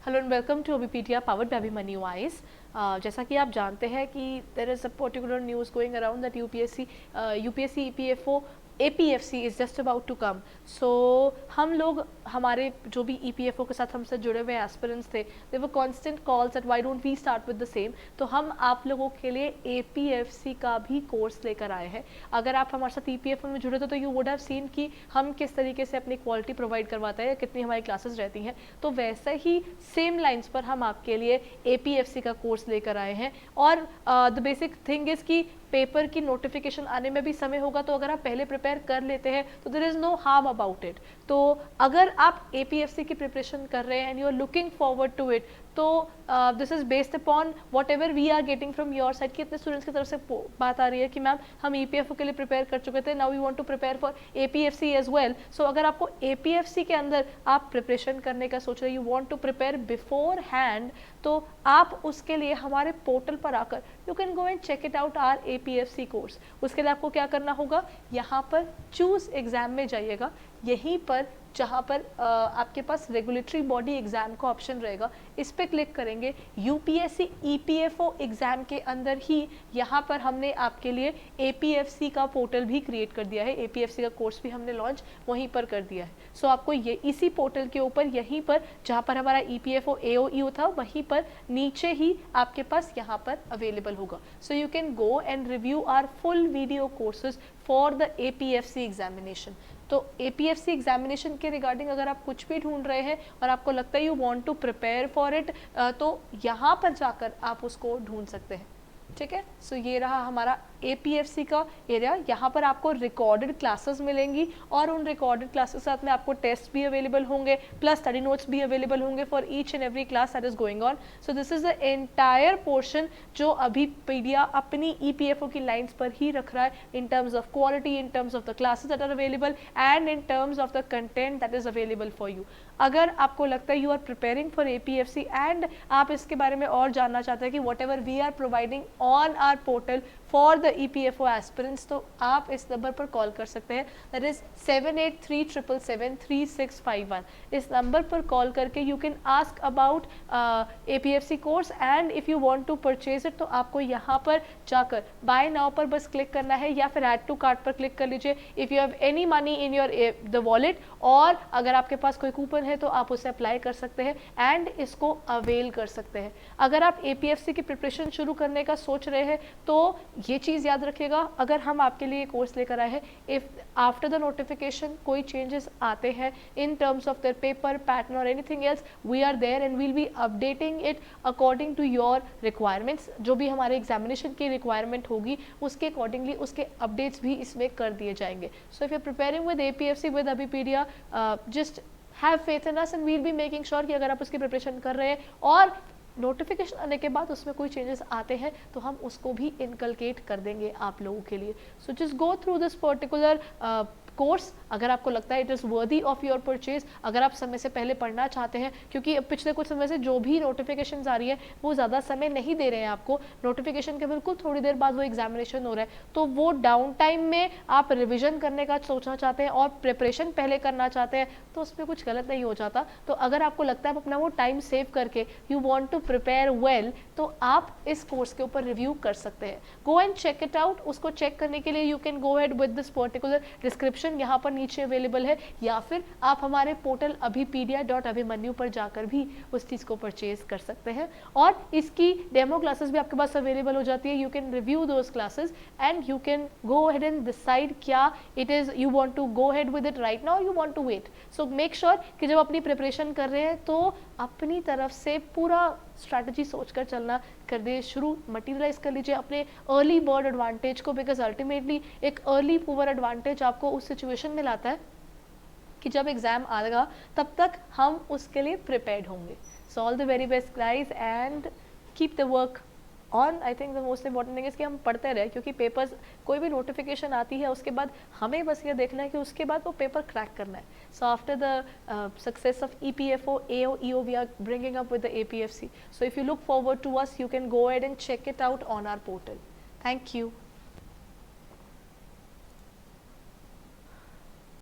Hello and welcome to Abhipedia powered by Abhimanyu eyes. जैसा कि आप जानते हैं कि there is a particular news going around that UPSC EPFO APFC is just about to come. So हम लोग हमारे जो भी EPFO के साथ हमसे जुड़े हुए एस्पिरेंट्स थे, they were constant calls that why don't we start with the same. तो हम आप लोगों के लिए APFC का भी कोर्स लेकर आए हैं। अगर आप हमारे साथ EPFO में जुड़े थे तो यू वुड हैव सीन कि हम किस तरीके से अपनी क्वालिटी प्रोवाइड करवाते हैं या कितनी हमारी क्लासेस रहती हैं। तो वैसे ही सेम लाइन्स पर हम आपके लिए APFC का कोर्स लेकर आए हैं। और द बेसिक थिंग इज़ कि पेपर की नोटिफिकेशन आने में भी समय होगा, तो अगर आप पहले प्रिपेयर कर लेते हैं तो there is no harm about it. तो अगर आप APFC की प्रिपरेशन कर रहे हैं and you are looking forward to it, तो this is based upon whatever we are getting from your side. कि इतने स्टूडेंट्स की तरफ से बात आ रही है कि मैम हम EPFO के लिए प्रिपेयर कर चुके थे, now we want to prepare for APFC as well. So अगर आपको APFC के अंदर आप प्रिपरेशन करने का सोच रहे हैं, you want to prepare beforehand, तो आप उसके लिए हमारे पोर्टल पर आकर you can go and check it out our APFC course. उसके लिए आपको क्या करना होगा, यहाँ पर चूज एग्जाम में जाइएगा, यहीं पर जहाँ पर आपके पास रेगुलेटरी बॉडी एग्जाम का ऑप्शन रहेगा, इस पर क्लिक करेंगे। UPSC EPFO एग्जाम के अंदर ही यहाँ पर हमने आपके लिए APFC का पोर्टल भी क्रिएट कर दिया है, APFC का कोर्स भी हमने लॉन्च वहीं पर कर दिया है। सो आपको ये इसी पोर्टल के ऊपर यहीं पर जहाँ पर हमारा EPFO AOEO था वहीं पर नीचे ही आपके पास यहाँ पर अवेलेबल होगा। So you can go and review our full video courses for the APFC examination. तो APFC एग्जामिनेशन के रिगार्डिंग अगर आप कुछ भी ढूंढ रहे हैं और आपको लगता है you want to prepare for it, तो यहाँ पर जाकर आप उसको ढूंढ सकते हैं। ठीक है, सो ये रहा हमारा APFC का एरिया। यहाँ पर आपको रिकॉर्डेड क्लासेस मिलेंगी और उन रिकॉर्डेड क्लासेस के साथ में आपको टेस्ट भी अवेलेबल होंगे, प्लस स्टडी नोट्स भी अवेलेबल होंगे for each and every class that is going on. So this is the entire portion जो अभिपीडिया अपनी EPFO की लाइन्स पर ही रख रहा है, in terms of quality, in terms of the classes that are available and in terms of the content that is available for you. अगर आपको लगता है you are preparing for APFC and आप इसके बारे में और जानना चाहते हैं कि whatever we are providing on our portal for the EPFO aspirants, तो आप इस नंबर पर कॉल कर सकते हैं, दैट इज 7837773651। इस नंबर पर कॉल करके you can ask about APFC course and if you want to purchase it, तो आपको यहाँ पर जाकर बाय नाउ पर बस क्लिक करना है या फिर ऐड टू कार्ट पर क्लिक कर लीजिए। If you have any money in your the wallet, और अगर आपके पास कोई कूपन है तो आप उसे अप्लाई कर सकते हैं एंड इसको अवेल कर सकते हैं। अगर आप APFC की प्रिपरेशन शुरू करने का सोच रहे हैं तो ये चीज़ याद रखिएगा, अगर हम आपके लिए कोर्स लेकर आए हैं, इफ़ आफ्टर द नोटिफिकेशन कोई चेंजेस आते हैं in terms of their paper pattern और anything else, we are there and we'll be updating it according to your requirements. जो भी हमारे एग्जामिनेशन की रिक्वायरमेंट होगी उसके अकॉर्डिंगली उसके अपडेट्स भी इसमें कर दिए जाएंगे। So if you are preparing with APFC with Abhipedia, just have faith in us and we'll be making sure कि अगर आप उसकी प्रिपरेशन कर रहे हैं और नोटिफिकेशन आने के बाद उसमें कोई चेंजेस आते हैं तो हम उसको भी इनकलकेट कर देंगे आप लोगों के लिए। So just go through this particular course. अगर आपको लगता है it is worthy of your purchase, अगर आप समय से पहले पढ़ना चाहते हैं, क्योंकि पिछले कुछ समय से जो भी नोटिफिकेशन आ रही है वो ज़्यादा समय नहीं दे रहे हैं आपको, नोटिफिकेशन के बिल्कुल थोड़ी देर बाद वो एग्जामिनेशन हो रहा है, तो वो डाउन टाइम में आप रिविजन करने का सोचना चाहते हैं और प्रिपरेशन पहले करना चाहते हैं, तो उसमें कुछ गलत नहीं हो जाता। तो अगर आपको लगता है आप अपना वो टाइम सेव करके you want to prepare well, तो आप इस कोर्स के ऊपर रिव्यू कर सकते हैं। Go and check it out. उसको चेक करने के लिए you can go head with this particular description, यहाँ पर नीचे अवेलेबल है, या फिर आप हमारे पोर्टल अभिपीडिया.अभिमन्यु पर जाकर भी उस चीज़ को परचेज कर सकते हैं और इसकी डेमो क्लासेस भी आपके पास अवेलेबल हो जाती है। You can review those classes and you can go ahead and decide क्या it is you want to go head with it right now, you want to wait. So make sure कि जब अपनी preparation कर रहे हैं तो अपनी तरफ से पूरा स्ट्रैटेजी सोचकर चलना कर दे शुरू, मटीरियलाइज कर लीजिए अपने अर्ली बर्ड एडवांटेज को, बिकॉज अल्टीमेटली एक अर्ली मूवर एडवांटेज आपको उस सिचुएशन में लाता है कि जब एग्जाम आएगा तब तक हम उसके लिए प्रिपेयर्ड होंगे। So all the very best guys and keep the work on. I think the most important thing is कि हम पढ़ते रहे, क्योंकि पेपर्स कोई भी नोटिफिकेशन आती है उसके बाद हमें बस ये देखना है कि उसके बाद वो पेपर क्रैक करना है। So after the success of EPFO AOEO we are bringing up with the APFC. So if you look forward to us, you can go ahead and check it out on our portal. Thank you.